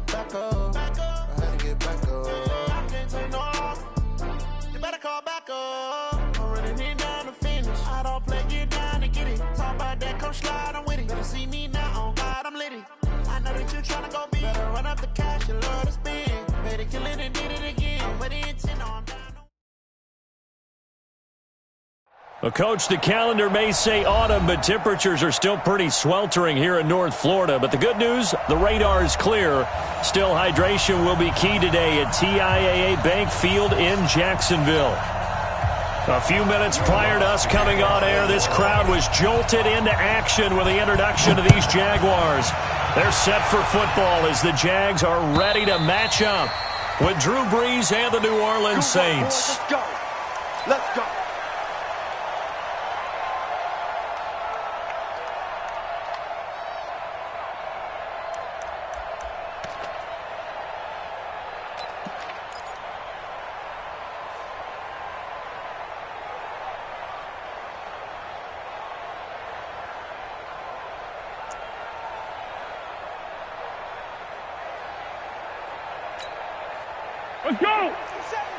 back up. I had to get back up. I can't take no loss. You better call back up. I'm really need down to finish. I don't play, get down to get it. Talk about that, come slide, I'm with it. Better see me now, on God, I'm litty. I know that you're trying to go big. Better run up the cash, you love to spend. Better kill it and did it again. I'm with the intent on down. Well, Coach, the calendar may say autumn, but temperatures are still pretty sweltering here in North Florida. But the good news, the radar is clear. Still, hydration will be key today at TIAA Bank Field in Jacksonville. A few minutes prior to us coming on air, this crowd was jolted into action with the introduction of these Jaguars. They're set for football as the Jags are ready to match up with Drew Brees and the New Orleans Saints. Let's go. Let's go. Let's go!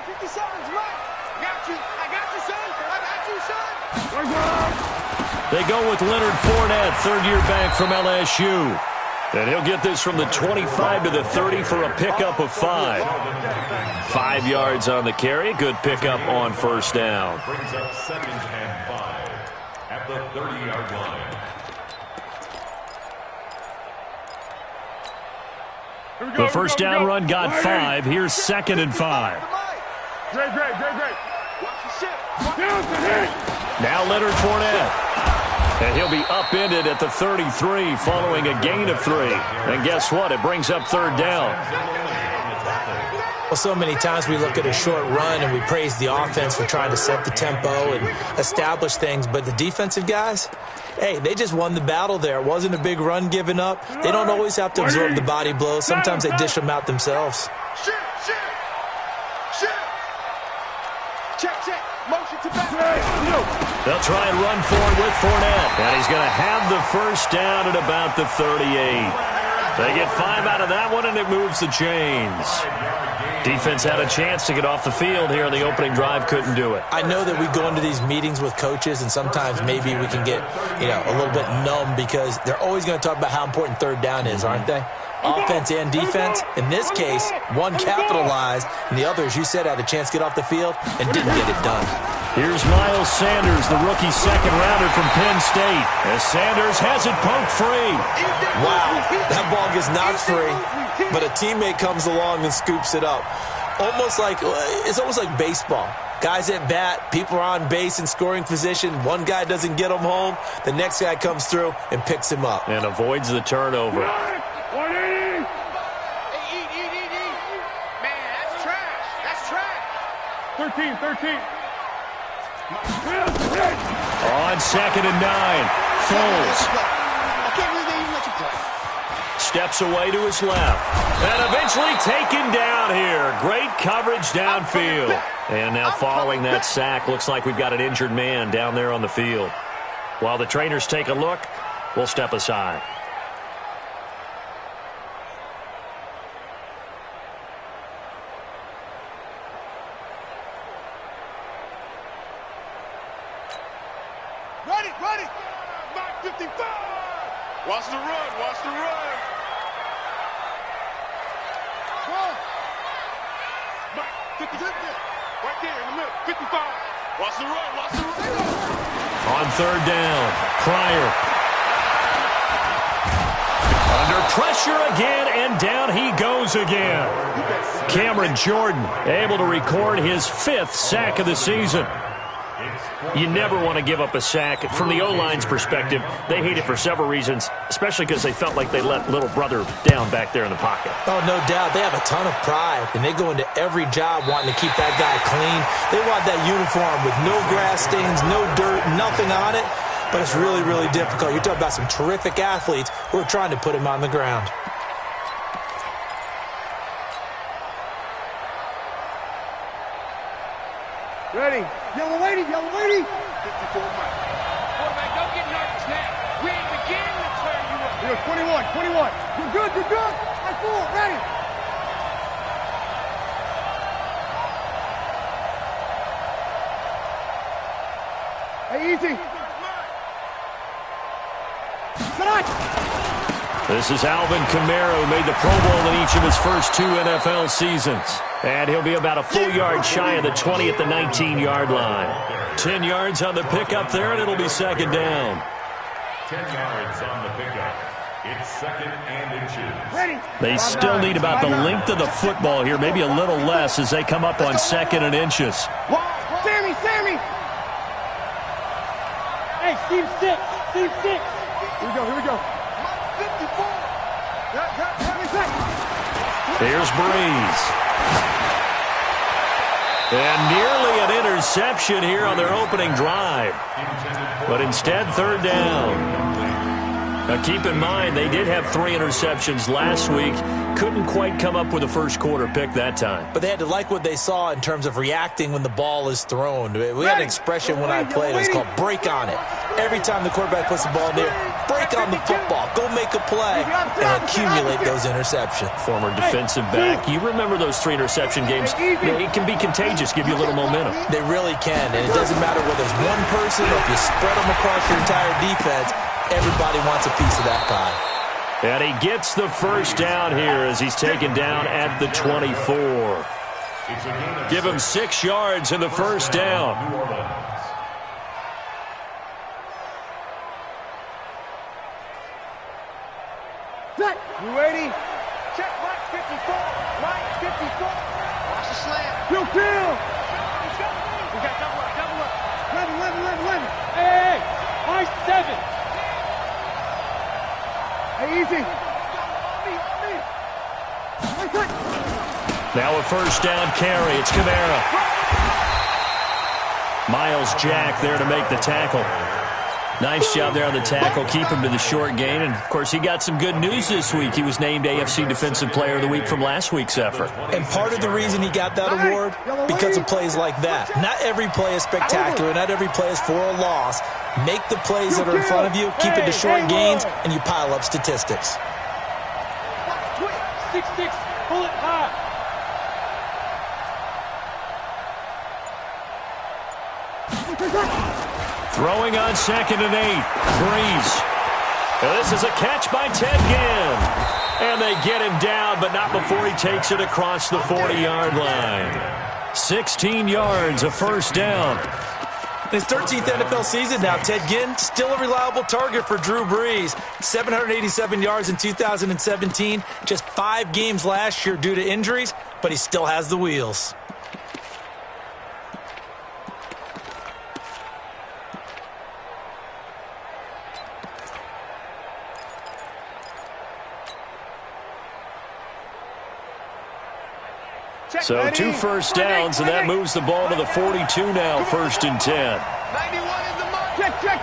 57's right. I got you, son. They go with Leonard Fournette, third-year back from LSU. And he'll get this from the 25 to the 30 for a pickup of 5. 5 yards on the carry. Good pickup on first down. Brings up 2nd and 5 at the 30-yard line. The first down run got 5. Here's 2nd and 5. Great. Now Leonard Fournette. And he'll be upended at the 33 following a gain of 3. And guess what? It brings up third down. Well, so many times we look at a short run and we praise the offense for trying to set the tempo and establish things. But the defensive guys, hey, they just won the battle there. It wasn't a big run given up. They don't always have to absorb the body blows. Sometimes they dish them out themselves. Check. Motion to back. They'll try and run forward with Fournette. And he's going to have the first down at about the 38. They get 5 out of that one, and it moves the chains. Defense had a chance to get off the field here on the opening drive, couldn't do it. I know that we go into these meetings with coaches, and sometimes maybe we can get, a little bit numb because they're always going to talk about how important third down is, aren't they? Offense and defense. In this case, one capitalized, and the other, as you said, had a chance to get off the field and didn't get it done. Here's Miles Sanders, the rookie second-rounder from Penn State, as Sanders has it poked free. Wow, that ball gets knocked free, but a teammate comes along and scoops it up. It's almost like baseball. Guys at bat, people are on base in scoring position. One guy doesn't get him home. The next guy comes through and picks him up. And avoids the turnover. 180. Man, that's trash. 13. On 2nd and 9, Foles I can't believe they even let you play. steps away to his left. And eventually taken down here. Great coverage downfield. And now following that sack, looks like we've got an injured man down there on the field. While the trainers take a look, we'll step aside. Ready. Back 55. Watch the run. Back 50. Right there in the middle. 55. Watch the run. On third down, Pryor. Under pressure again, and down he goes again. Cameron Jordan able to record his 5th sack of the season. You never want to give up a sack. From the O-line's perspective, they hate it for several reasons, especially because they felt like they let little brother down back there in the pocket. Oh, no doubt. They have a ton of pride, and they go into every job wanting to keep that guy clean. They want that uniform with no grass stains, no dirt, nothing on it, but it's really, really difficult. You're talking about some terrific athletes who are trying to put him on the ground. Ready. Yellow lady. 54 miles. Quarterback, don't get nervous now. We ain't beginning to clear you up. You're 21, 21. You're good, you're good. High forward, ready. Hey, easy. This is Alvin Kamara, who made the Pro Bowl in each of his first 2 NFL seasons. And he'll be about a full yard shy of the 20 at the 19-yard line. 10 yards on the pickup there, and it'll be second down. 10 yards on the pickup. It's second and inches. They still need about the length of the football here, maybe a little less as they come up on second and inches. Sammy, Sammy. Hey, seam 6, seam 6. Here we go, here we go. 54. Here's Breeze. And nearly an interception here on their opening drive. But instead, third down. Now, keep in mind, they did have 3 interceptions last week. Couldn't quite come up with a first quarter pick that time. But they had to like what they saw in terms of reacting when the ball is thrown. We had an expression when I played. It was called break on it. Every time the quarterback puts the ball in there, break on the football. Go make a play and accumulate those interceptions. Former defensive back. You remember those 3 interception games. It can be contagious, give you a little momentum. They really can, and it doesn't matter whether it's one person or if you spread them across your entire defense. Everybody wants a piece of that pie. And he gets the first down here as he's taken down at the 24. Give him 6 yards in the first down. You ready? Check right 54. Right 54. Watch the slam. Kill. We got double up. 11. Hey. High 7. Hey, easy. Now a first down carry. It's Kamara. Miles Jack there to make the tackle. Nice job there on the tackle. Keep him to the short gain. And, of course, he got some good news this week. He was named AFC Defensive Player of the Week from last week's effort. And part of the reason he got that award, because of plays like that. Not every play is spectacular. Not every play is for a loss. Make the plays that are in front of you, keep it to short gains, and you pile up statistics. 6-6, pull it high. Throwing on second and 8. Breeze. Now this is a catch by Ted Ginn. And they get him down, but not before he takes it across the 40-yard line. 16 yards, a first down. In his 13th NFL season now, Ted Ginn, still a reliable target for Drew Brees. 787 yards in 2017, just 5 games last year due to injuries, but he still has the wheels. So 2 first downs, and that moves the ball to the 42 now, first and 10. 91 is the mark.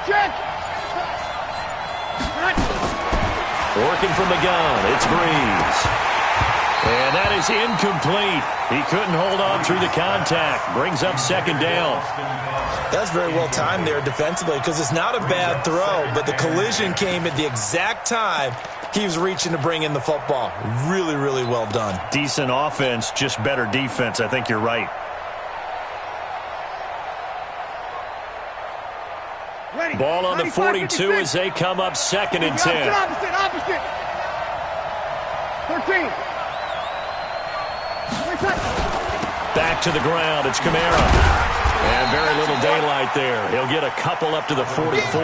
Check. Working from the gun, it's Breeze. And that is incomplete. He couldn't hold on through the contact. Brings up second down. That's very well timed there defensively because it's not a bad throw, but the collision came at the exact time he was reaching to bring in the football. Really, really well done. Decent offense, just better defense. I think you're right. Ready. Ball on the 42 as they come up second and 10. Opposite. 13. Back to the ground. It's Kamara. And very little daylight there. He'll get a couple up to the 44.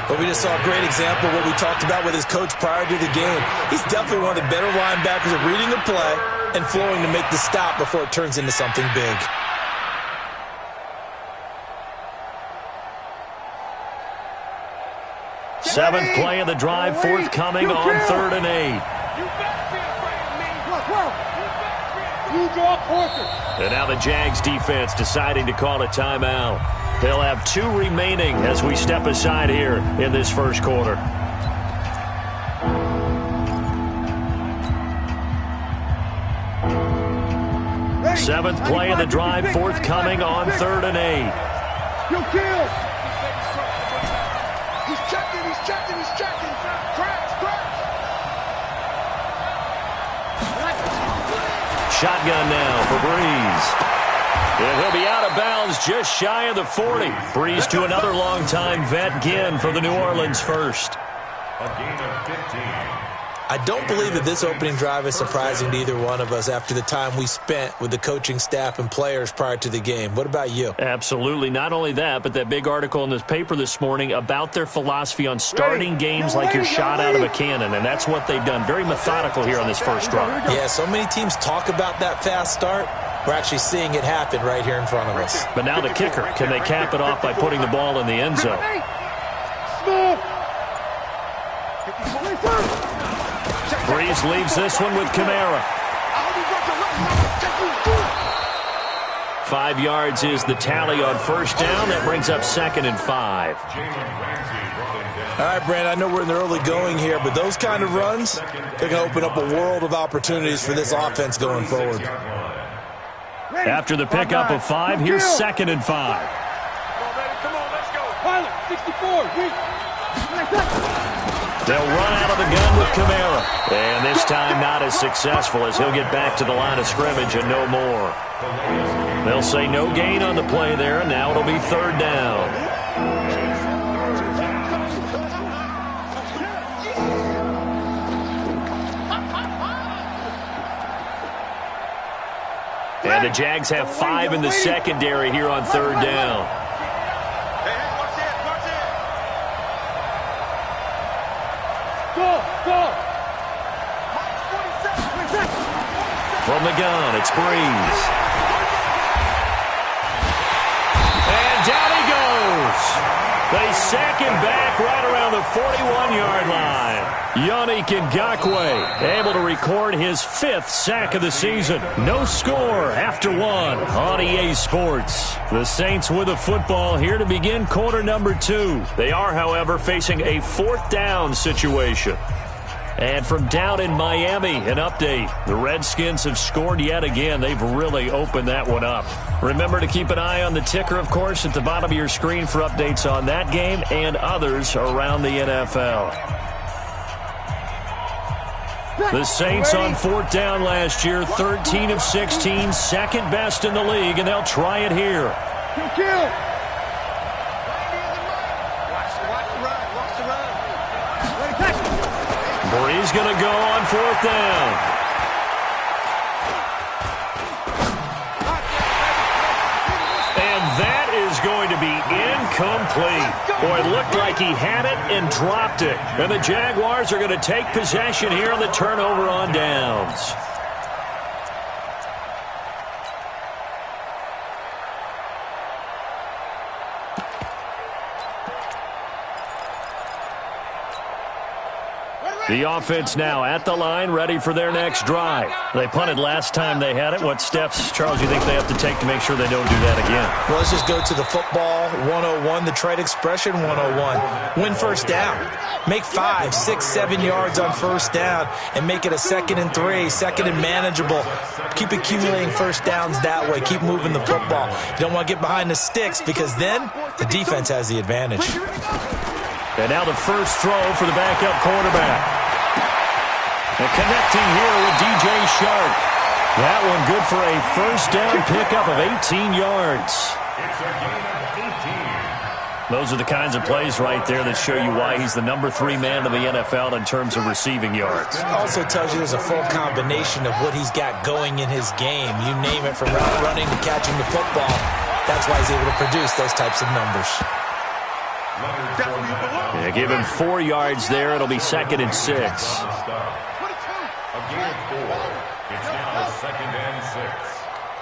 But we just saw a great example of what we talked about with his coach prior to the game. He's definitely one of the better linebackers at reading a play and flowing to make the stop before it turns into something big. Seventh play of the drive, forthcoming on 3rd and 8. And now the Jags defense deciding to call a timeout. They'll have 2 remaining as we step aside here in this first quarter. Seventh play of the drive, forthcoming on 3rd and 8. He's checking. Shotgun now for Breeze. And he'll be out of bounds just shy of the 40. Breeze to another longtime vet, Ginn, for the New Orleans first. A gain of 15. I don't believe that this opening drive is surprising to either one of us after the time we spent with the coaching staff and players prior to the game. What about you? Absolutely. Not only that, but that big article in this paper this morning about their philosophy on starting games like you're shot out of a cannon, and that's what they've done. Very methodical here on this first drive. Yeah, so many teams talk about that fast start. We're actually seeing it happen right here in front of us. But now the kicker. Can they cap it off by putting the ball in the end zone? Breeze leaves this one with Kamara. 5 yards is the tally on first down. That brings up 2nd and 5. All right, Brandon, I know we're in the early going here, but those kind of runs, they're going to open up a world of opportunities for this offense going forward. After the pickup of 5, here's 2nd and 5. Come on, let's go. Pilot, 64. They'll run out of the gun with Kamara. And this time not as successful as he'll get back to the line of scrimmage and no more. They'll say no gain on the play there, and now it'll be 3rd down. And the Jags have 5 in the secondary here on 3rd down. From the gun, it's Breeze. And down he goes. They sack him back right around the 41-yard line. Yannick Ngakoue able to record his 5th sack of the season. No score after 1 on EA Sports. The Saints with the football here to begin quarter number 2. They are, however, facing a 4th down situation. And from down in Miami, an update. The Redskins have scored yet again. They've really opened that one up. Remember to keep an eye on the ticker, of course, at the bottom of your screen for updates on that game and others around the NFL. The Saints on 4th down last year, 13 of 16, 2nd best in the league, and they'll try it here. Breeze going to go on 4th down. And that is going to be incomplete. Boy, it looked like he had it and dropped it. And the Jaguars are going to take possession here on the turnover on downs. The offense now at the line, ready for their next drive. They punted last time they had it. What steps, Charles, do you think they have to take to make sure they don't do that again? Well, let's just go to the football 101, the trade expression 101. Win first down. Make 5, 6, 7 yards on first down and make it a 2nd and 3, 2nd and manageable. Keep accumulating first downs that way. Keep moving the football. You don't want to get behind the sticks because then the defense has the advantage. And now the first throw for the backup quarterback. And connecting here with DJ Shark. That one good for a first down pickup of 18 yards. It's a gain of 18. Those are the kinds of plays right there that show you why he's the number 3 man in the NFL in terms of receiving yards. It also tells you there's a full combination of what he's got going in his game. You name it, from route running to catching the football. That's why he's able to produce those types of numbers. Yeah, give him 4 yards there. It'll be 2nd and 6. A gain of 4. It's now 2nd and 6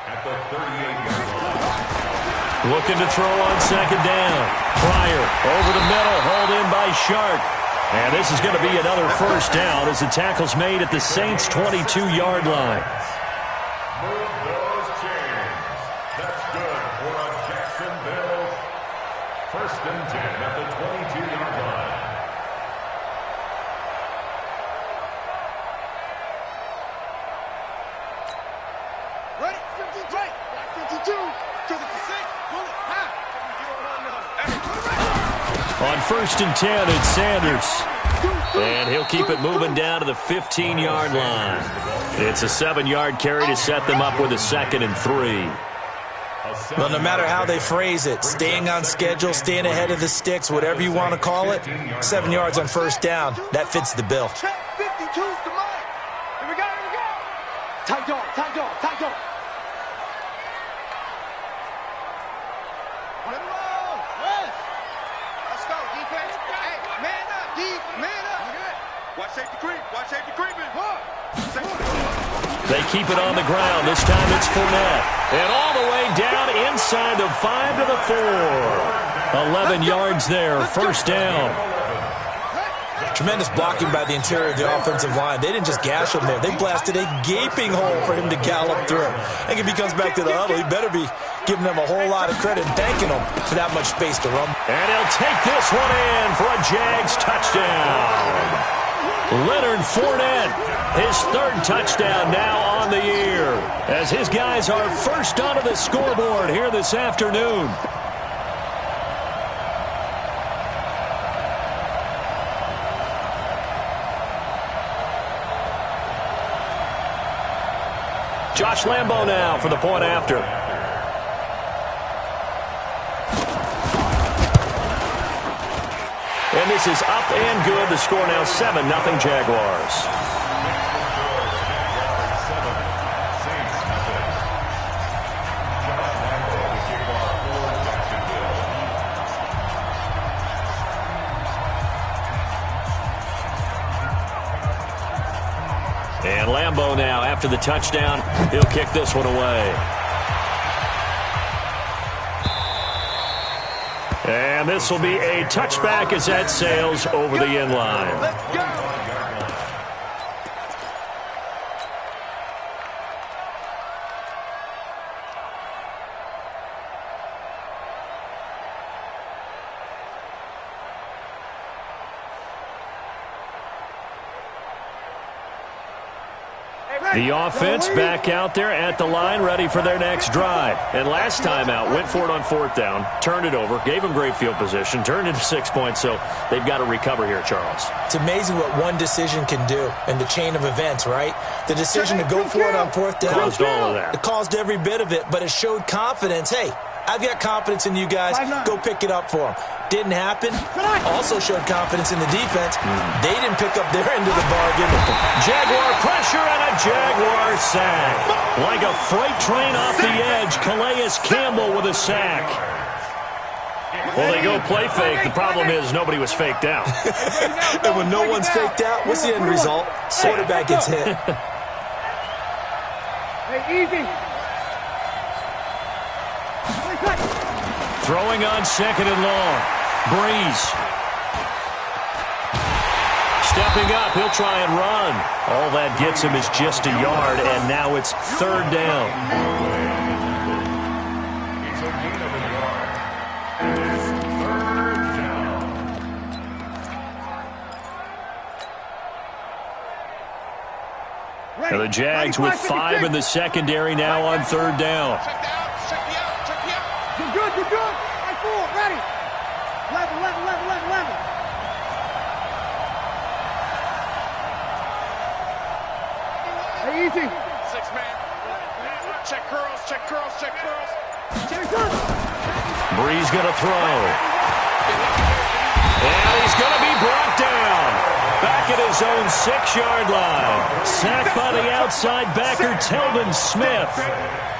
at the 38-yard line. Looking to throw on 2nd down. Pryor over the middle, hauled in by Shark. And this is going to be another first down as the tackle's made at the Saints' 22-yard line. Move those chains. That's good for a Jacksonville 1st and 10 at the 22-yard line. Ready? 52. Right. 52. To the 6. Pull it. High. On 1st and 10, it's Sanders. And he'll keep it moving down to the 15-yard line. It's a 7-yard carry to set them up with a 2nd and 3. Well, no matter how they phrase it, staying on schedule, staying ahead of the sticks, whatever you want to call it, 7 yards on 1st down, that fits the bill. Check 52's the mark. Here we go, here we go. Tight dog, tight dog, tight dog. Let it roll. Yes. Let's go, defense. Hey, man up, D, man up. Watch safety creep. Watch safety creeping. They keep it on the ground. This time it's Fournette. And all the way down inside the 5 to the 4. 11 yards there. 1st down. Tremendous blocking by the interior of the offensive line. They didn't just gash him there. They blasted a gaping hole for him to gallop through. I think if he comes back to the huddle, he better be giving them a whole lot of credit and thanking them for that much space to run. And he'll take this one in for a Jags touchdown. Leonard Fournette, his 3rd touchdown now on the year, as his guys are first onto the scoreboard here this afternoon. Josh Lambo now for the point after. And this is up and good. The score now 7-0 Jaguars. And Lambo now, after the touchdown, he'll kick this one away. And this will be a touchback as that sails over the end line. Let's go. The offense back out there at the line, ready for their next drive. And last time out, went for it on 4th down, turned it over, gave them great field position, turned into 6 points, so they've got to recover here, Charles. It's amazing what one decision can do in the chain of events, right? The decision to go for it on 4th down. Caused all of that. It caused every bit of it, but it showed confidence. Hey, I've got confidence in you guys. Go pick it up for them. Didn't happen. Also showed confidence in the defense. They didn't pick up their end of the bargain. Jaguar pressure and a Jaguar sack. Like a freight train off the edge, Calais Campbell with a sack. Well, they go play fake. The problem is nobody was faked out. And when no one's faked out, what's the end result? Quarterback gets hit. Hey, easy. Throwing on 2nd and long. Breeze. Stepping up, he'll try and run. All that gets him is just a yard, and now it's 3rd down. It's a gain of a yard. It's 3rd down. And the Jags with 5 in the secondary now on 3rd down. Check me out. Check me out. Check me out. You're good, you're good. Right forward, ready. Level. Hey, easy. 6-man. Check curls, check curls, check curls. Breeze going to throw. And he's going to be brought down. Back at his own 6-yard line. Sacked by the outside backer, Telvin Smith.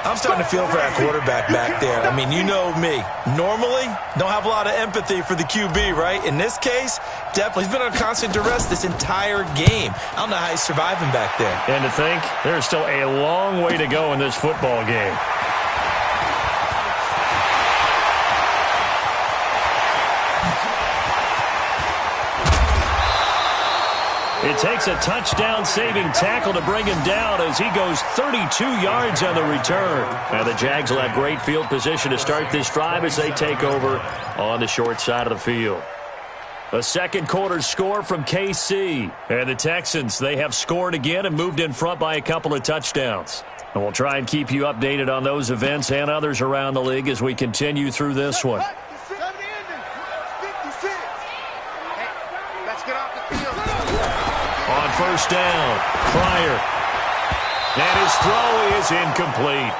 I'm starting to feel for that quarterback back there. I mean, you know me. Normally, don't have a lot of empathy for the QB, right? In this case, definitely. He's been on constant duress this entire game. I don't know how he's surviving back there. And to think, there's still a long way to go in this football game. It takes a touchdown-saving tackle to bring him down as he goes 32 yards on the return. And the Jags will have great field position to start this drive as they take over on the short side of the field. A second quarter score from KC. And the Texans, they have scored again and moved in front by a couple of touchdowns. And we'll try and keep you updated on those events and others around the league as we continue through this one. On first down, Pryor. And his throw is incomplete.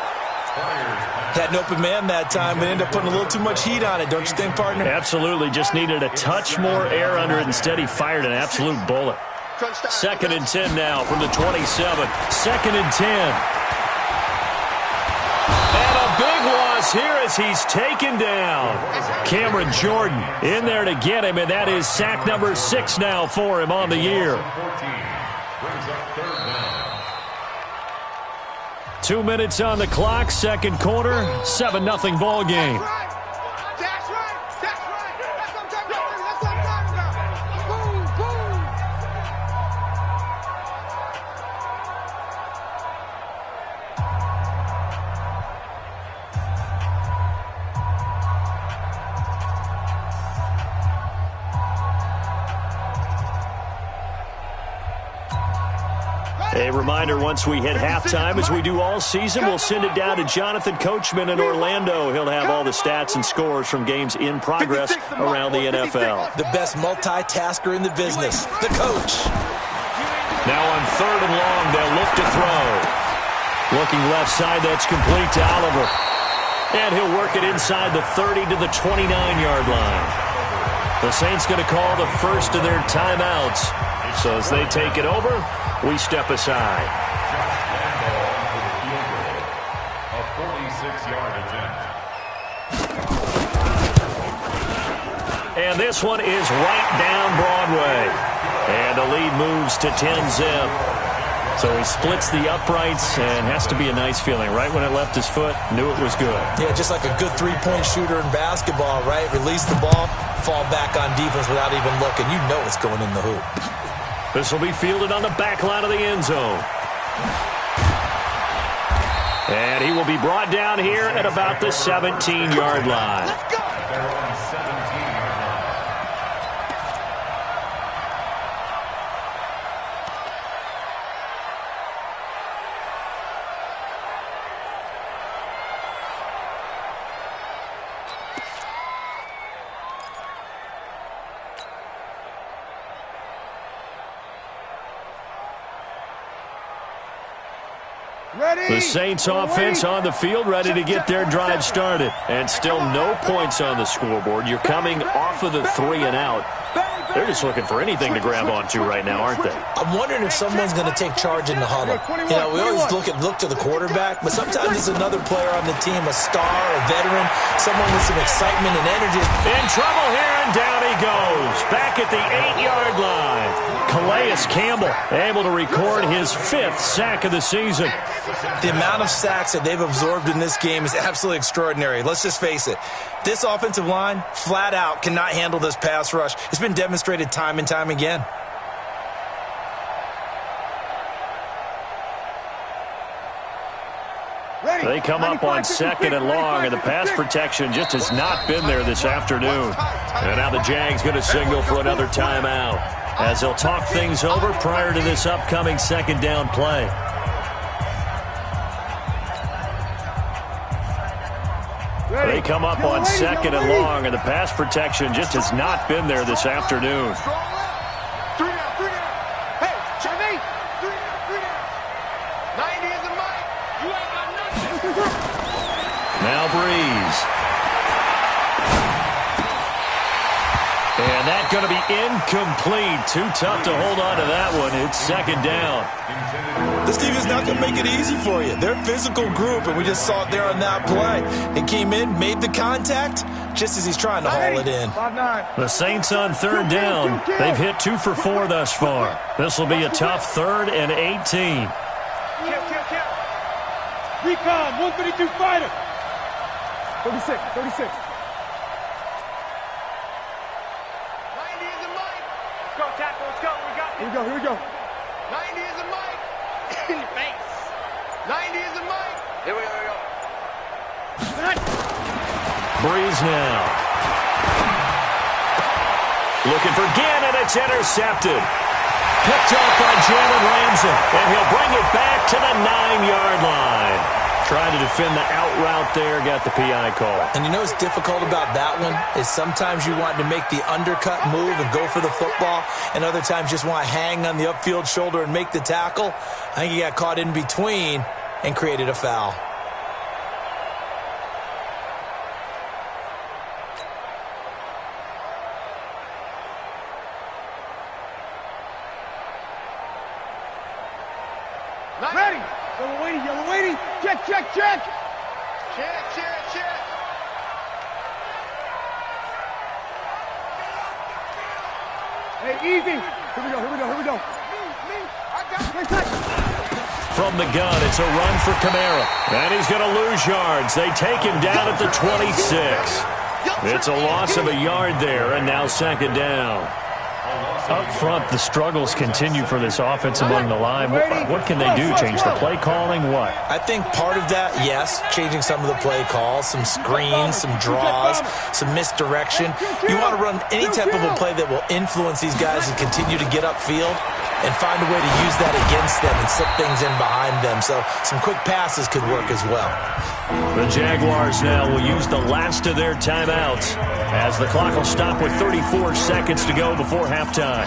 Had an open man that time, but ended up putting a little too much heat on it, don't you think, partner? Absolutely. Just needed a touch more air under it. Instead, he fired an absolute bullet. 2nd and 10 now from the 27. 2nd and 10. And a big loss here as he's taken down. Cameron Jordan in there to get him, and that is sack number 6 now for him on the year. 2 minutes on the clock, second quarter, 7-0 ball game. That's right. That's right. That's what I'm talking about. That's what I'm talking about. Boom, boom. A reminder, once we hit halftime, as we do all season, we'll send it down to Jonathan Coachman in Orlando. He'll have all the stats and scores from games in progress around the NFL. The best multitasker in the business, the coach. Now on 3rd and long, they'll look to throw. Looking left side, that's complete to Oliver. And he'll work it inside the 30 to the 29-yard line. The Saints going to call the first of their timeouts. So as they take it over, we step aside. A 46-yard attempt. And this one is right down Broadway. And the lead moves to 10-zip. So he splits the uprights and has to be a nice feeling. Right when it left his foot, knew it was good. Yeah, just like a good three-point shooter in basketball, right? Release the ball, fall back on defense without even looking. You know it's going in the hoop. This will be fielded on the back line of the end zone. And he will be brought down here at about the 17-yard line. The Saints offense on the field, ready to get their drive started. And still no points on the scoreboard. You're coming off of the 3 and out. They're just looking for anything to grab onto right now, aren't they? I'm wondering if someone's going to take charge in the huddle. You know, we always look to the quarterback, but sometimes it's another player on the team, a star, a veteran, someone with some excitement and energy. In trouble here, and down he goes. Back at the 8-yard line. Calais Campbell able to record his 5th sack of the season. The amount of sacks that they've absorbed in this game is absolutely extraordinary. Let's just face it. This offensive line, flat out, cannot handle this pass rush. It's been demonstrated time and time again. They come up on 2nd and long, and the pass protection just has not been there this afternoon. And now the Jags going to signal for another timeout as they'll talk things over prior to this upcoming 2nd down play. They come up on 2nd and long, and the pass protection just has not been there this afternoon. 3 down. Hey, Jimmy. 3 down. 90 is the mic. You ain't got nothing. Now Breeze. And that's going to be incomplete. Too tough to hold on to that one. It's 2nd down. This team is not going to make it easy for you. They're a physical group, and we just saw it there on that play. It came in, made the contact, just as he's trying to haul it in. The Saints on 3rd down. They've hit 2 for 4 thus far. This will be a tough 3rd and 18. Recon, 132 fighter. 36. 90 is the mic. Let's go, tackle. Let's go. We got this. Here we go. 90 is the mic. In the face. 90 is the mic. Here we go. Breeze now. Looking for Ginn, and it's intercepted. Picked up by Jalen Ramsey, and he'll bring it back to the 9-yard line. Trying to defend the out route there, got the PI call. And you know what's difficult about that one is sometimes you want to make the undercut move and go for the football, and other times just want to hang on the upfield shoulder and make the tackle. I think he got caught in between and created a foul. Ready. Yellow waiting. Check. Check. Hey, easy. Here we go. Me. I got it. From the gun, it's a run for Kamara. And he's going to lose yards. They take him down at the 26. It's a loss of a yard there, and now second down. Up front, the struggles continue for this offense among the line. What can they do? Change the play calling? What? I think part of that, yes, changing some of the play calls, some screens, some draws, some misdirection. You want to run any type of a play that will influence these guys and continue to get upfield and find a way to use that against them and slip things in behind them. So some quick passes could work as well. The Jaguars now will use the last of their timeouts as the clock will stop with 34 seconds to go before halftime.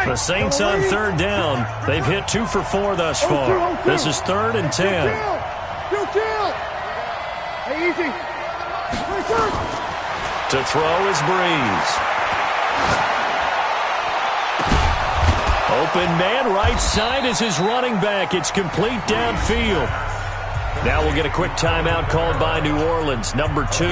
The Saints on third down. They've hit 2 for 4 thus far. This is 3rd and 10. Hey, easy. To throw is Breeze. Open man, right side is his running back. It's complete downfield. Now we'll get a quick timeout called by New Orleans, number 2,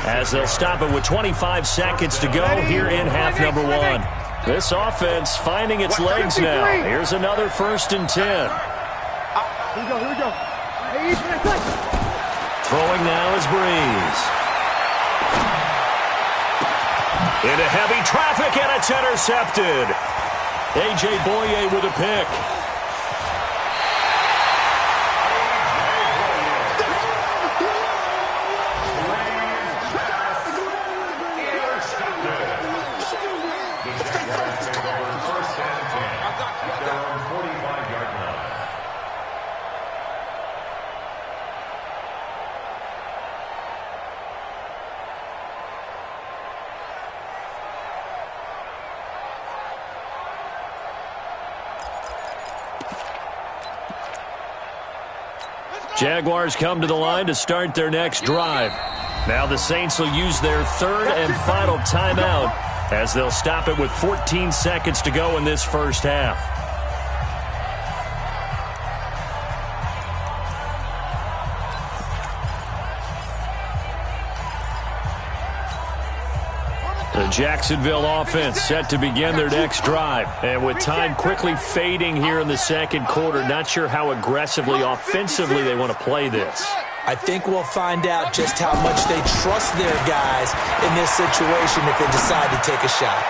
as they'll stop it with 25 seconds to go here in half number 1. This offense finding its legs now. Here's another 1st and 10. Here we go. Hey, easy. Throwing now is Breeze. Into heavy traffic, and it's intercepted. A.J. Boye with a pick. Jaguars come to the line to start their next drive. Now the Saints will use their 3rd and final timeout as they'll stop it with 14 seconds to go in this first half. The Jacksonville offense set to begin their next drive. And with time quickly fading here in the second quarter, not sure how aggressively, offensively they want to play this. I think we'll find out just how much they trust their guys in this situation if they decide to take a shot.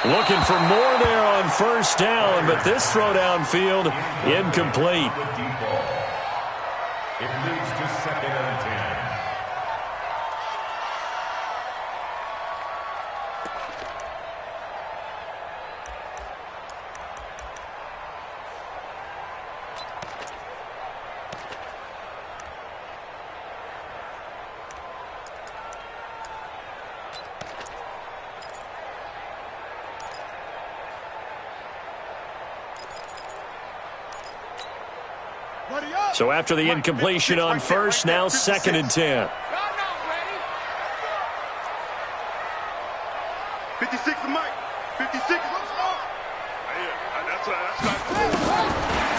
Looking for more there on 1st down, but this throw downfield incomplete. It leads to 2nd and 10. So after the incompletion on 1st, now 2nd and 10. 56 to Mike. 56.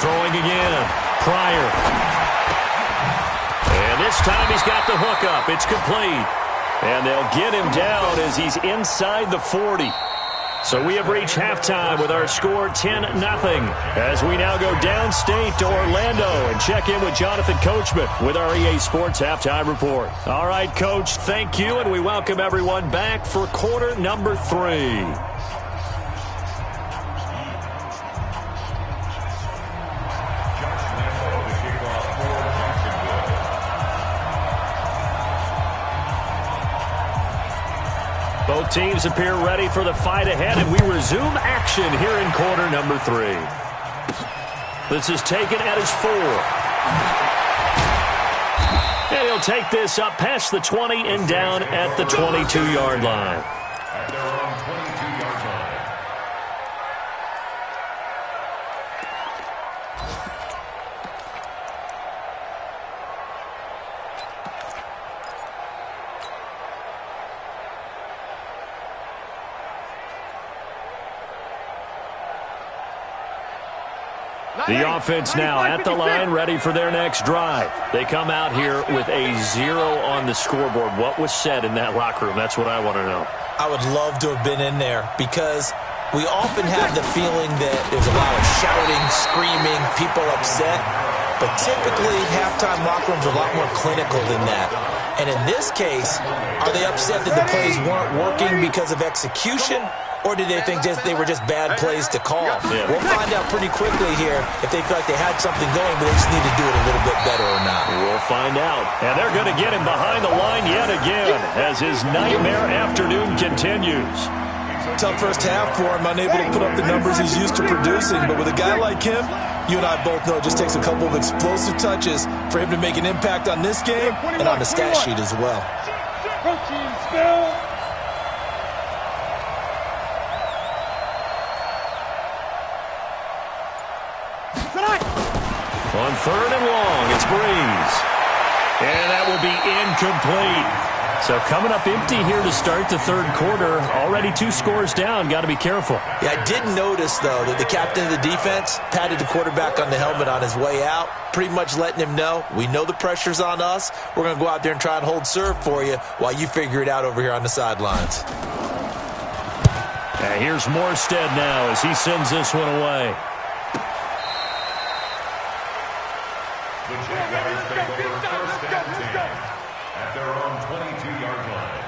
Throwing again. Pryor. And this time he's got the hook up. It's complete. And they'll get him down as he's inside the 40. So we have reached halftime with our score 10-0 as we now go downstate to Orlando and check in with Jonathan Coachman with our EA Sports Halftime Report. All right, Coach, thank you, and we welcome everyone back for quarter number 3. Both teams appear ready for the fight ahead, and we resume action here in quarter number 3. This is taken at his 4. And he'll take this up past the 20 and down at the 22-yard line. At their own 22-yard line. The offense now at the line, ready for their next drive. They come out here with a 0 on the scoreboard. What was said in that locker room? That's what I want to know. I would love to have been in there because we often have the feeling that there's a lot of shouting, screaming, people upset. But typically, halftime locker rooms are a lot more clinical than that. And in this case, are they upset that the plays weren't working because of execution? Or do they think they were just bad plays to call? Yeah. We'll find out pretty quickly here if they feel like they had something going, but they just need to do it a little bit better or not. We'll find out. And they're going to get him behind the line yet again as his nightmare afternoon continues. Tough first half for him, unable to put up the numbers he's used to producing. But with a guy like him, you and I both know it just takes a couple of explosive touches for him to make an impact on this game and on the stat sheet as well. On 3rd and long, it's Breeze. And that will be incomplete. So coming up empty here to start the third quarter. Already 2 scores down. Got to be careful. Yeah, I did notice, though, that the captain of the defense patted the quarterback on the helmet on his way out, pretty much letting him know, we know the pressure's on us. We're going to go out there and try and hold serve for you while you figure it out over here on the sidelines. And here's Morstead now as he sends this one away. The Jaguars take over first and 10 at their own 22-yard line.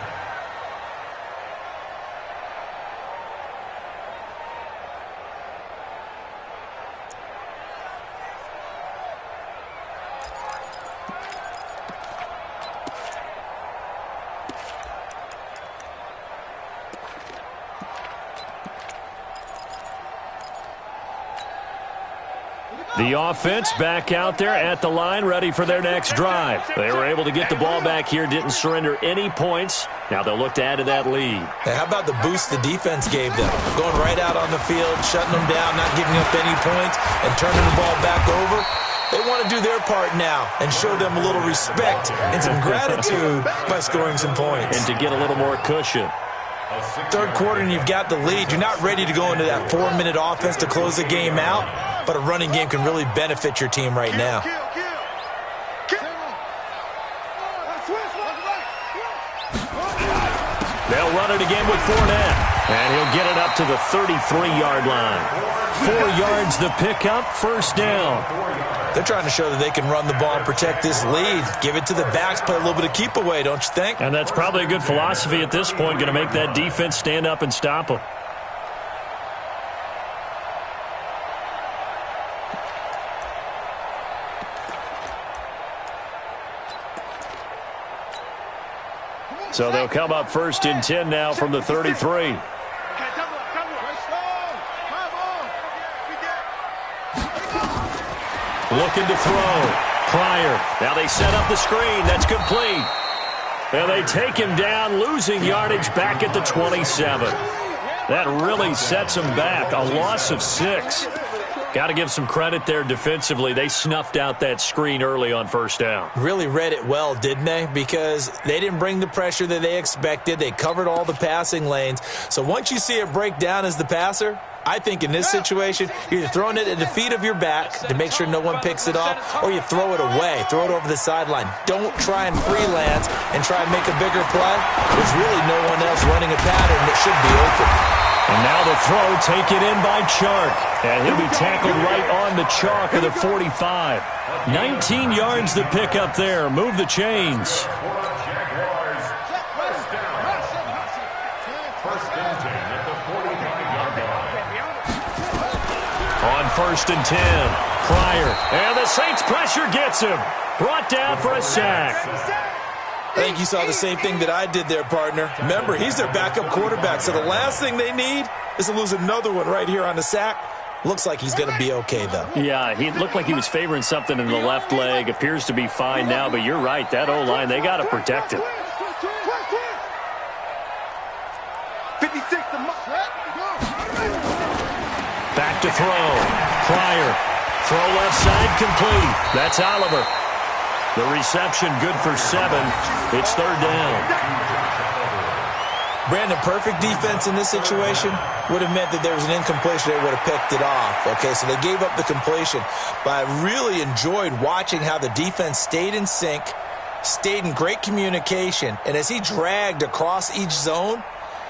The offense back out there at the line, ready for their next drive. They were able to get the ball back here, didn't surrender any points. Now they'll look to add to that lead. Hey, how about the boost the defense gave them? Going right out on the field, shutting them down, not giving up any points, and turning the ball back over. They want to do their part now and show them a little respect and some gratitude by scoring some points. And to get a little more cushion. Third quarter and you've got the lead. You're not ready to go into that 4-minute offense to close the game out, but a running game can really benefit your team right now. They'll run it again with Fournette, and he'll get it up to the 33-yard line. 4 yards the pickup, first down. They're trying to show that they can run the ball and protect this lead. Give it to the backs, play a little bit of keep away, don't you think? And that's probably a good philosophy at this point, going to make that defense stand up and stop them. So they'll come up first and 10 now from the 33. Looking to throw. Pryor. Now they set up the screen. That's complete. And they take him down, losing yardage back at the 27. That really sets them back. A loss of 6. Got to give some credit there defensively. They snuffed out that screen early on first down. Really read it well, didn't they? Because they didn't bring the pressure that they expected. They covered all the passing lanes. So once you see it break down as the passer, I think in this situation, you're either throwing it at the feet of your back to make sure no one picks it off, or you throw it away, throw it over the sideline. Don't try and freelance and try and make a bigger play. There's really no one else running a pattern that should be open. And now the throw taken in by Chark. And he'll be tackled right on the chalk of the 45. 19 yards to pick up there. Move the chains. On 1st and 10, Pryor. And the Saints pressure gets him. Brought down for a sack. I think you saw the same thing that I did there, partner. Remember, he's their backup quarterback, so the last thing they need is to lose another one right here on the sack. Looks like he's going to be okay, though. Yeah, he looked like he was favoring something in the left leg. Appears to be fine now, but you're right. That O-line, they got to protect him. 56 to back to throw. Pryor. Throw left side complete. That's Oliver. The reception good for 7. It's 3rd down. Brandon, perfect defense in this situation would have meant that there was an incompletion. They would have picked it off. Okay, so they gave up the completion. But I really enjoyed watching how the defense stayed in sync, stayed in great communication, and as he dragged across each zone,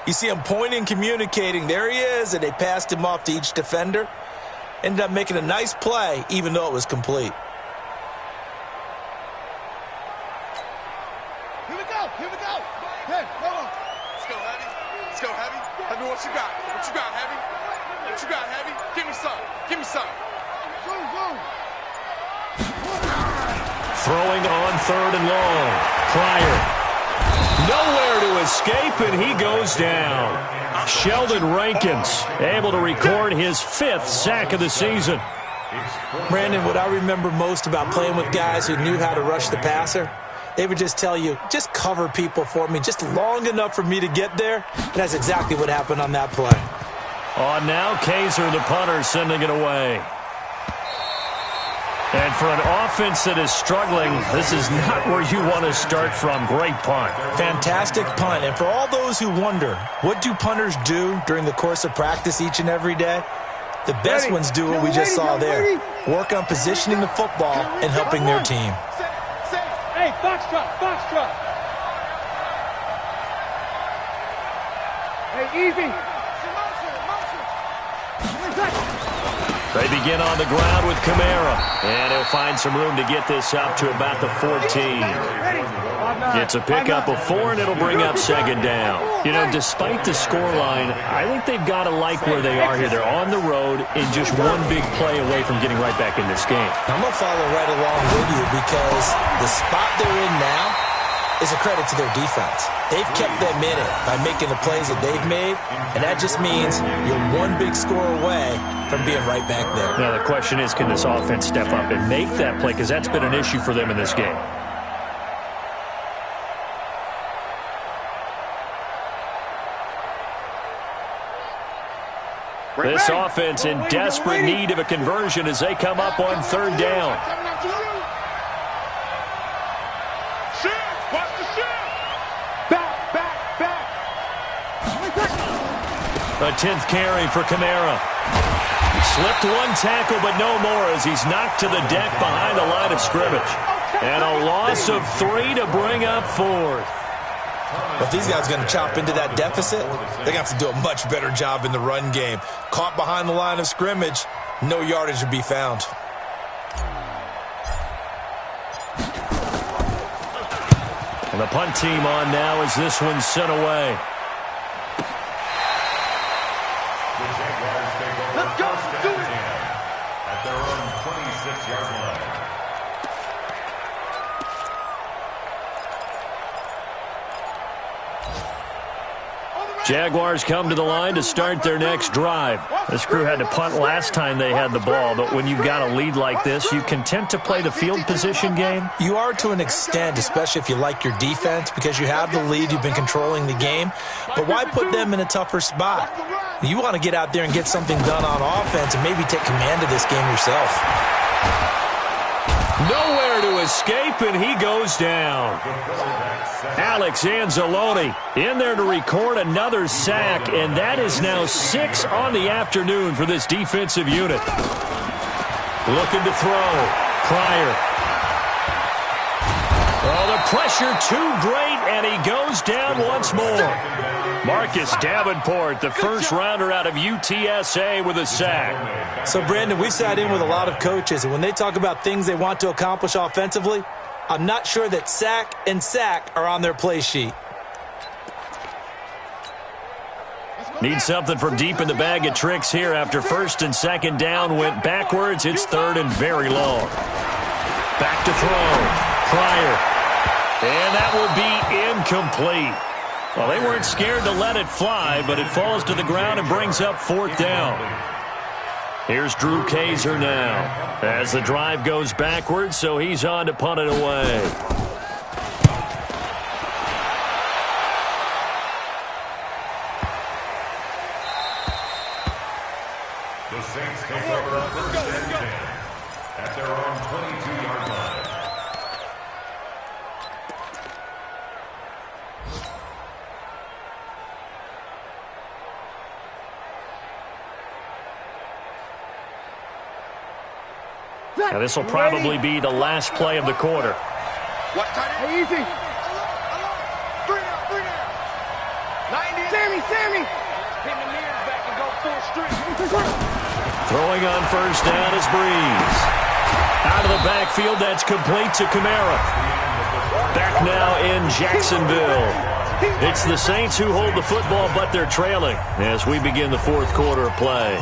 you see him pointing, communicating. There he is, and they passed him off to each defender. Ended up making a nice play, even though it was complete. Here we go. Hey, come on. Let's go, Heavy. Heavy, what you got? Heavy? What you got, Heavy? Give me some. Throwing on 3rd and long. Pryor. Nowhere to escape, and he goes down. Sheldon Rankins able to record his 5th sack of the season. Brandon, what I remember most about playing with guys who knew how to rush the passer, they would just tell you, just cover people for me, just long enough for me to get there. And that's exactly what happened on that play. On now, Kaiser, the punter, sending it away. And for an offense that is struggling, this is not where you want to start from. Great punt. Fantastic punt. And for all those who wonder, what do punters do during the course of practice each and every day? The best ones do what we just saw there. Work on positioning the football and helping their team. Hey, box drop. Hey, easy. They begin on the ground with Kamara, and he'll find some room to get this up to about the 14. It's a pickup of 4, and it'll bring up 2nd down. You know, despite the scoreline, I think they've got to like where they are here. They're on the road and just one big play away from getting right back in this game. I'm going to follow right along with you because the spot they're in now is a credit to their defense. They've kept them in it by making the plays that they've made, and that just means you're one big score away from being right back there. Now, the question is, can this offense step up and make that play? Because that's been an issue for them in this game. This offense in desperate need of a conversion as they come up on 3rd down. Watch the shift. Back. A 10th carry for Kamara. Slipped one tackle, but no more as he's knocked to the deck behind the line of scrimmage. And a loss of 3 to bring up 4th. But if these guys are going to chop into that deficit, they're going to have to do a much better job in the run game. Caught behind the line of scrimmage, no yardage would be found. And the punt team on now as this one's sent away. Let's go. Do it. At their own 26-yard line. Jaguars come to the line to start their next drive. This crew had to punt last time they had the ball, but when you've got a lead like this, you content to play the field position game? You are to an extent, especially if you like your defense, because you have the lead, you've been controlling the game. But why put them in a tougher spot? You want to get out there and get something done on offense and maybe take command of this game yourself. Nowhere to escape, and he goes down. Alex Anzalone in there to record another sack, and that is now 6 on the afternoon for this defensive unit. Looking to throw. Pryor. Oh, the pressure too great, and he goes down once more. Marcus Davenport, the first rounder out of UTSA, with a sack. So, Brandon, we sat in with a lot of coaches, and when they talk about things they want to accomplish offensively, I'm not sure that sack and sack are on their play sheet. Need something from deep in the bag of tricks here after 1st and 2nd down went backwards. It's 3rd and very long. Back to throw. Pryor. And that will be incomplete. Well, they weren't scared to let it fly, but it falls to the ground and brings up 4th down. Here's Drew Kaiser now as the drive goes backwards, so he's on to punt it away. The Saints take over 1st and 10 at their own 22-yard line. Now, this will probably be the last play of the quarter. What time? Hey, easy. 3 down. 90. Sammy. Pin the mirrors back and go full street. Throwing on 1st down is Breeze. Out of the backfield, that's complete to Kamara. Back now in Jacksonville. It's the Saints who hold the football, but they're trailing as we begin the 4th quarter of play.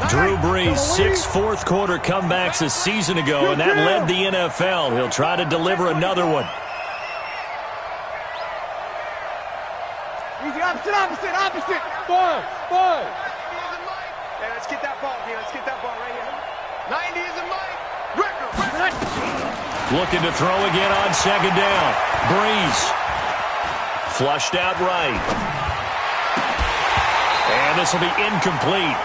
Drew Brees, 6 fourth-quarter comebacks a season ago, and that led the NFL. He'll try to deliver another one. Easy, opposite. Fun. Hey, let's get that ball here. Let's get that ball right here. 90 is a mic. Record. Looking to throw again on 2nd down. Breeze. Flushed out right. And this will be incomplete.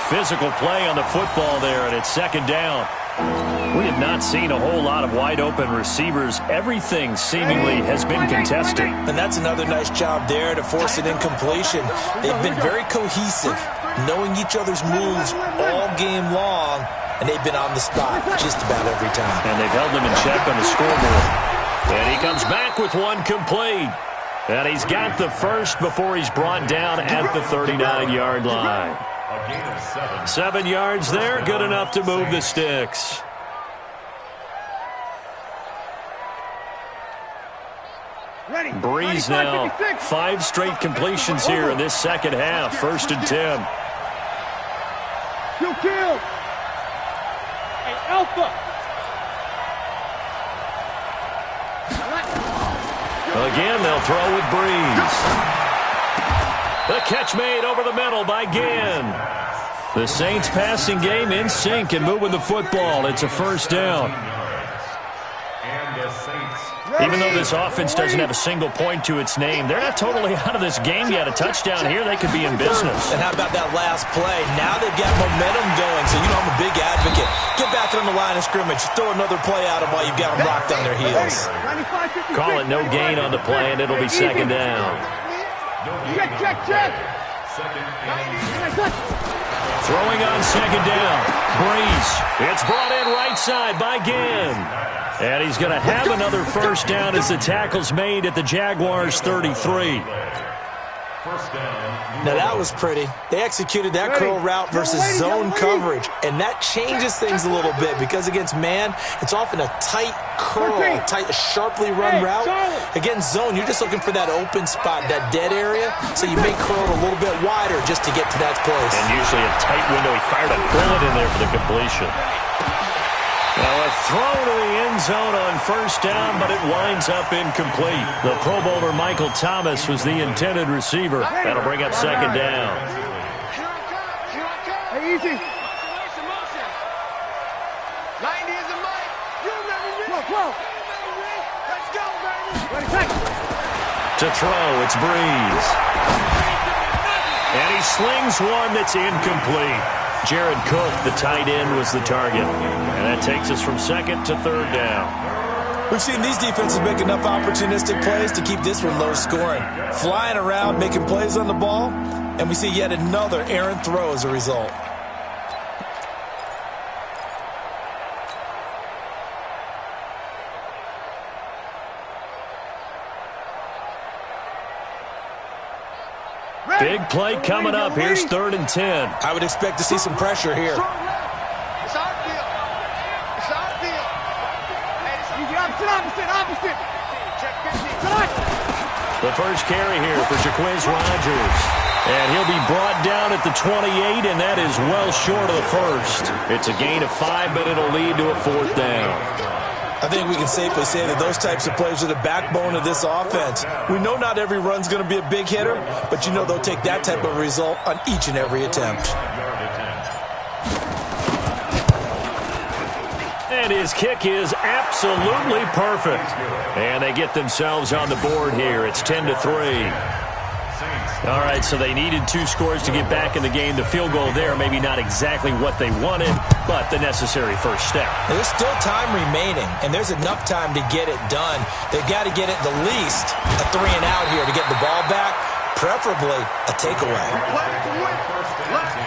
Physical play on the football there, and it's 2nd down. We have not seen a whole lot of wide-open receivers. Everything seemingly has been contested. And that's another nice job there to force an incompletion. They've been very cohesive, knowing each other's moves all game long, and they've been on the spot just about every time. And they've held them in check on the scoreboard. And he comes back with one complete. And he's got the first before he's brought down at the 39-yard line. A gain of 7 yards there, good enough to move the sticks. Breeze now, 5 straight completions here in this second half. 1st and 10. Kill. Hey, Alpha. Again, they'll throw with Breeze. The catch made over the middle by Gann. The Saints passing game in sync and moving the football. It's a 1st down. And the Saints. Even though this offense doesn't have a single point to its name, they're not totally out of this game yet. A touchdown here, they could be in business. And how about that last play? Now they've got momentum going, so you know I'm a big advocate. Get back on the line of scrimmage. Throw another play at them while you've got them locked on their heels. Call it no gain on the play, and it'll be 2nd down. Check. Throwing on 2nd down. Breeze. It's brought in right side by Gann. And he's going to have another 1st down as the tackle's made at the Jaguars' 33. Now that was pretty. They executed that curl route versus zone coverage, and that changes things a little bit because against man, it's often a tight curl, sharply run route. Against zone, you're just looking for that open spot, that dead area, so you may curl it a little bit wider just to get to that place. And usually a tight window. He fired a bullet in there for the completion. Now a throw to the end zone on 1st down, but it winds up incomplete. The Pro Bowler Michael Thomas was the intended receiver. That'll bring up 2nd down. Hey, easy. 90 is a mic. You remember me? Whoa. Let's go, baby. To throw, it's Breeze. And he slings one that's incomplete. Jared Cook, the tight end, was the target. And that takes us from 2nd to 3rd down. We've seen these defenses make enough opportunistic plays to keep this one low scoring. Flying around, making plays on the ball, and we see yet another errant throw as a result. Big play coming up. Here's 3rd and 10. I would expect to see some pressure here. It's our deal. It's our deal. Easy, opposite. Check 15. The first carry here for Jaquiz Rodgers. And he'll be brought down at the 28, and that is well short of the first. It's a gain of 5, but it'll lead to a 4th down. I think we can safely say that those types of plays are the backbone of this offense. We know not every run's going to be a big hitter, but you know they'll take that type of result on each and every attempt. And his kick is absolutely perfect. And they get themselves on the board here. It's 10-3. All right, so they needed 2 scores to get back in the game. The field goal there, maybe not exactly what they wanted, but the necessary first step. There's still time remaining, and there's enough time to get it done. They've got to get it the least a 3-and-out here to get the ball back, preferably a takeaway. Let's go!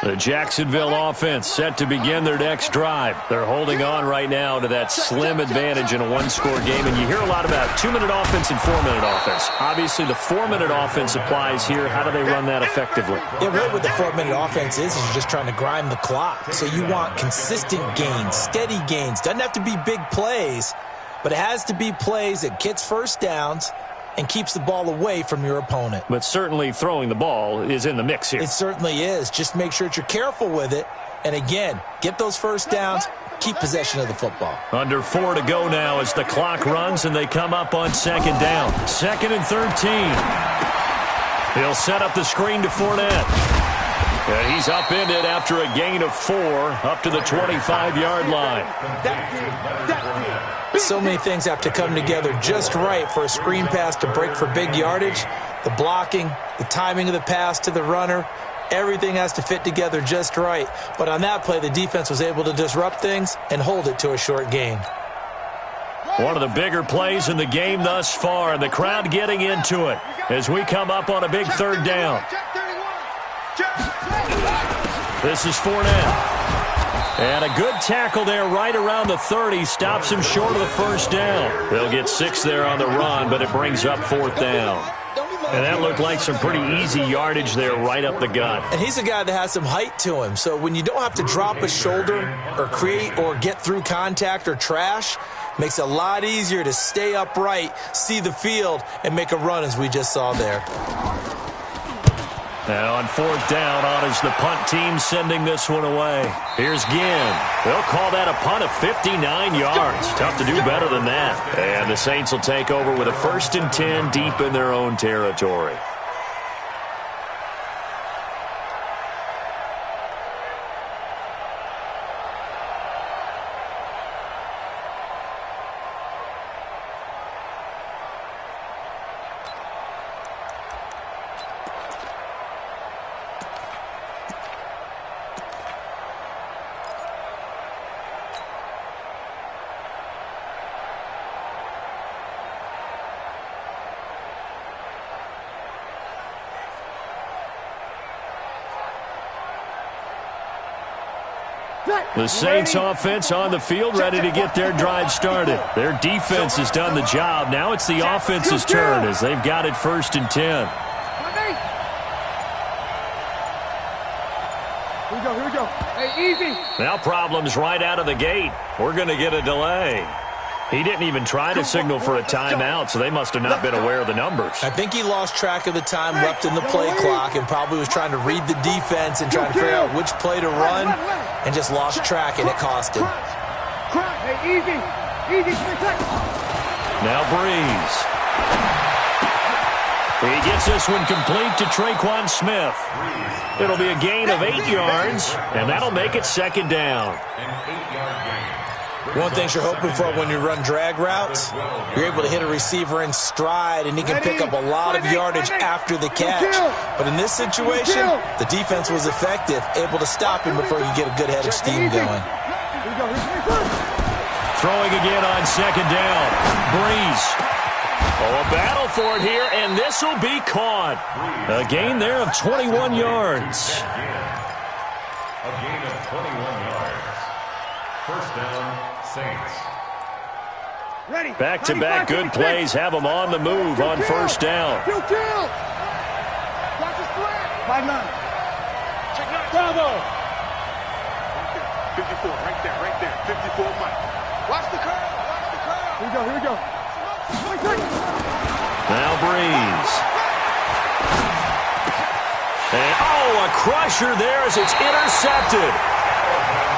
The Jacksonville offense set to begin their next drive. They're holding on right now to that slim advantage in a 1-score game. And you hear a lot about 2-minute offense and 4-minute offense. Obviously, the 4-minute offense applies here. How do they run that effectively? Yeah, really what the 4-minute offense is you're just trying to grind the clock. So you want consistent gains, steady gains. Doesn't have to be big plays, but it has to be plays that gets first downs and keeps the ball away from your opponent. But certainly throwing the ball is in the mix here. It certainly is. Just make sure that you're careful with it. And again, get those first downs, keep possession of the football. Under 4 to go now as the clock runs and they come up on 2nd down. 2nd and 13. He'll set up the screen to Fournette. And he's upended after a gain of 4 up to the 25-yard line. So many things have to come together just right for a screen pass to break for big yardage. The blocking, the timing of the pass to the runner, everything has to fit together just right. But on that play, the defense was able to disrupt things and hold it to a short gain. One of the bigger plays in the game thus far, and the crowd getting into it as we come up on a big 3rd down. This is Fournette. And a good tackle there right around the 30. Stops him short of the first down. They'll get 6 there on the run, but it brings up 4th down. And that looked like some pretty easy yardage there right up the gut. And he's a guy that has some height to him. So when you don't have to drop a shoulder or create or get through contact or trash, makes it a lot easier to stay upright, see the field, and make a run as we just saw there. Now on 4th down, on is the punt team sending this one away. Here's Ginn. They'll call that a punt of 59 yards. Tough to do better than that. And the Saints will take over with a 1st and 10 deep in their own territory. The Saints offense on the field, ready to get their drive started. Their defense has done the job. Now it's the offense's turn as they've got it 1st and 10. Here we go. Hey, easy. Now problems right out of the gate. We're going to get a delay. He didn't even try to signal for a timeout, so they must have not been aware of the numbers. I think he lost track of the time left in the play clock and probably was trying to read the defense and trying to figure out which play to run and just lost track, and it cost him. Hey, easy. Now Breeze. He gets this one complete to Traquan Smith. It'll be a gain of 8 yards, and that'll make it 2nd down. One thing you're hoping for when you run drag routes, you're able to hit a receiver in stride, and he can pick up a lot of yardage after the catch. But in this situation, the defense was effective, able to stop him before you get a good head of steam going. Throwing again on 2nd down. Breeze. Oh, a battle for it here, and this will be caught. A gain there of 21 yards. A gain of 21 yards. 1st down, Saints. Back-to-back good plays have them on the move on first down. Watch the spread. 5-9. Bravo. 54, right there. 54, Mike. Watch the curve. Here we go. Now Breeze. And, a crusher there as it's intercepted.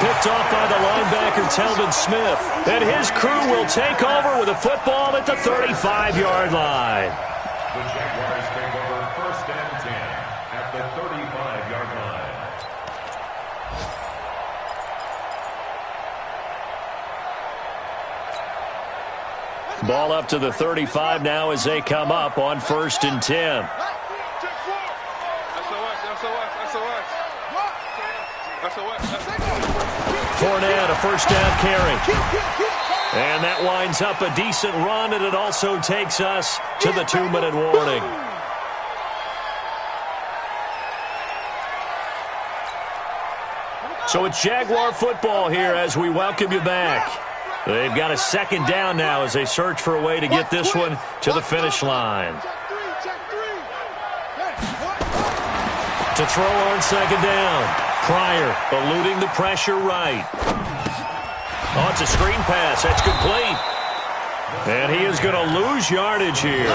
Picked off by the linebacker, Telvin Smith. And his crew will take over with a football at the 35-yard line. The Jaguars take over first and 10 at the 35-yard line. Ball up to the 35 now as they come up on first and 10. Fournette, a first down carry. And that winds up a decent run, and it also takes us to the 2-minute warning. So it's Jaguar football here as we welcome you back. They've got a second down now as they search for a way to get this one to the finish line. To throw on second down. Pryor eluding the pressure right. Oh, it's a screen pass. That's complete. And he is going to lose yardage here.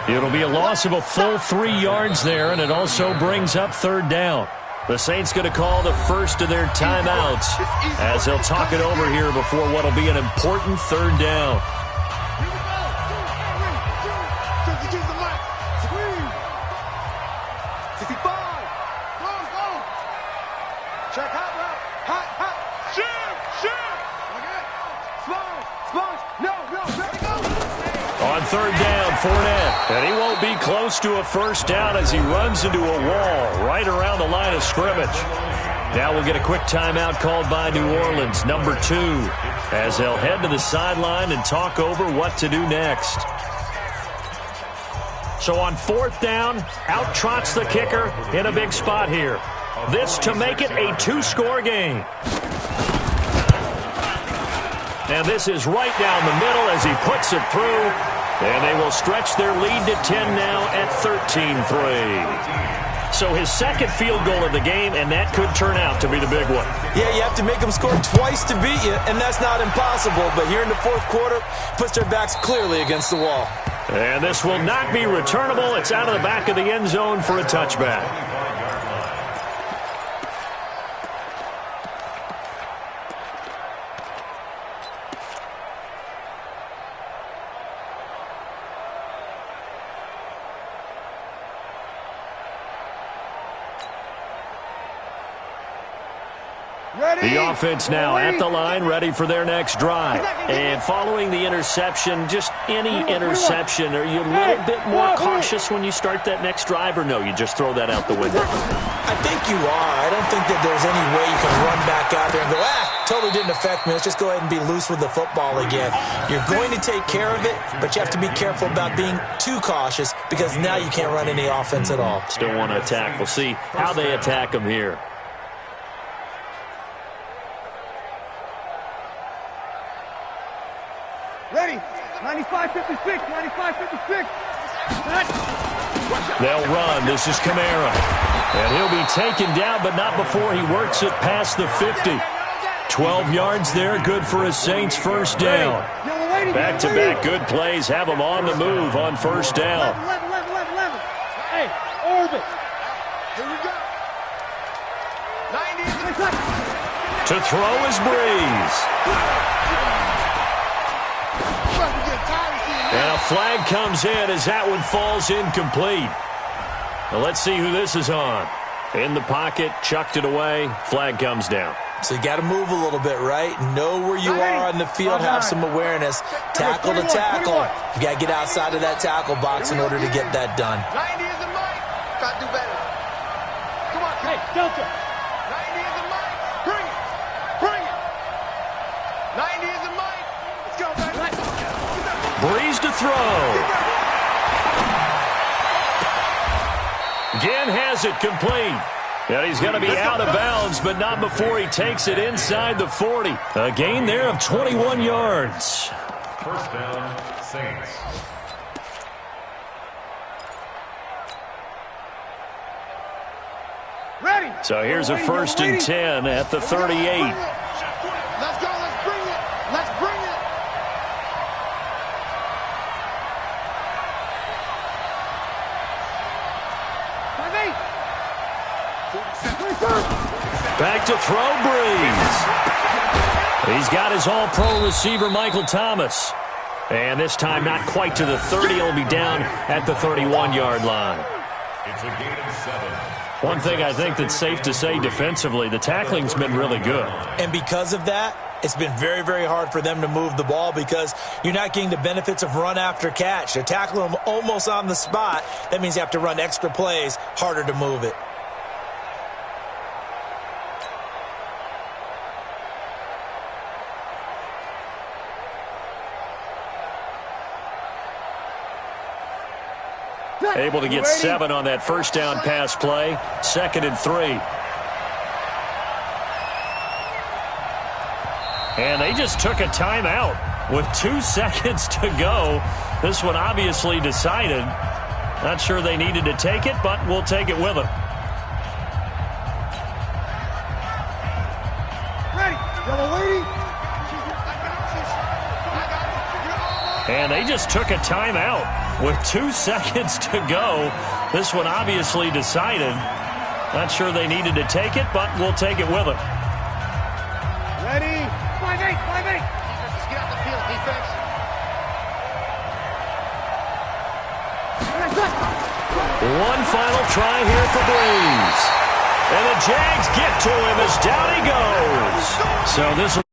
It'll be a loss of a full 3 yards there, and it also brings up third down. The Saints going to call the first of their timeouts as they'll talk it over here before what will be an important third down. On third down, Fournette, and he won't be close to a first down as he runs into a wall right around the line of scrimmage. Now we'll get a quick timeout called by New Orleans, number 2, as they'll head to the sideline and talk over what to do next. So on fourth down, out trots the kicker in a big spot here. This to make it a 2-score game. And this is right down the middle as he puts it through. And they will stretch their lead to 10 now at 13-3. So his second field goal of the game, and that could turn out to be the big one. Yeah, you have to make them score twice to beat you, and that's not impossible. But here in the fourth quarter, puts their backs clearly against the wall. And this will not be returnable. It's out of the back of the end zone for a touchback. The offense now at the line, ready for their next drive. And following the interception, just any interception, are you a little bit more cautious when you start that next drive, or no, you just throw that out the window? I think you are. I don't think that there's any way you can run back out there and go, totally didn't affect me. Let's just go ahead and be loose with the football again. You're going to take care of it, but you have to be careful about being too cautious because now you can't run any offense at all. Still want to attack. We'll see how they attack them here. Ready. 95-56. 95-56. They'll run. This is Kamara. And he'll be taken down, but not before he works it past the 50. 12 yards there, good for a Saints first down. Back-to-back good plays have them on the move on first down. 11. Hey, orbit. Here we go. 90. To throw is Breeze. And a flag comes in as that one falls incomplete. Now let's see who this is on. In the pocket, chucked it away, flag comes down. So you got to move a little bit, right? Know where you are on the field, have some awareness. Tackle to tackle. You got to get outside of that tackle box in order to get that done. 90 is the mic. Got to do better. Come on, hey, Delta. 90 is the mic. Bring it. 90 is the mic. Let's go, baby. Breeze to throw. Again has it complete. And he's going to be out of bounds, but not before he takes it inside the 40. A gain there of 21 yards. First down, Saints. Ready. So here's a 1st and 10 at the 38. Let's go. Let's bring it. Let's bring it. Back to throw, Breeze. He's got his all-pro receiver, Michael Thomas. And this time not quite to the 30. He'll be down at the 31-yard line. It's a gain of 7. One thing I think that's safe to say defensively, the tackling's been really good. And because of that, it's been very, very hard for them to move the ball because you're not getting the benefits of run after catch. They're tackling them almost on the spot. That means you have to run extra plays, harder to move it. Able to get 7 on that first down pass play. 2nd and 3. And they just took a timeout with 2 seconds to go. This one obviously decided. Not sure they needed to take it, but we'll take it with them. Ready. Yellow lady. And they just took a timeout with 2 seconds to go. This one obviously decided. Not sure they needed to take it, but we'll take it with them. Ready. 5-8. 5-8. Defense, get out the field, defense. One final try here for Breeze. And the Jags get to him as down he goes. So this will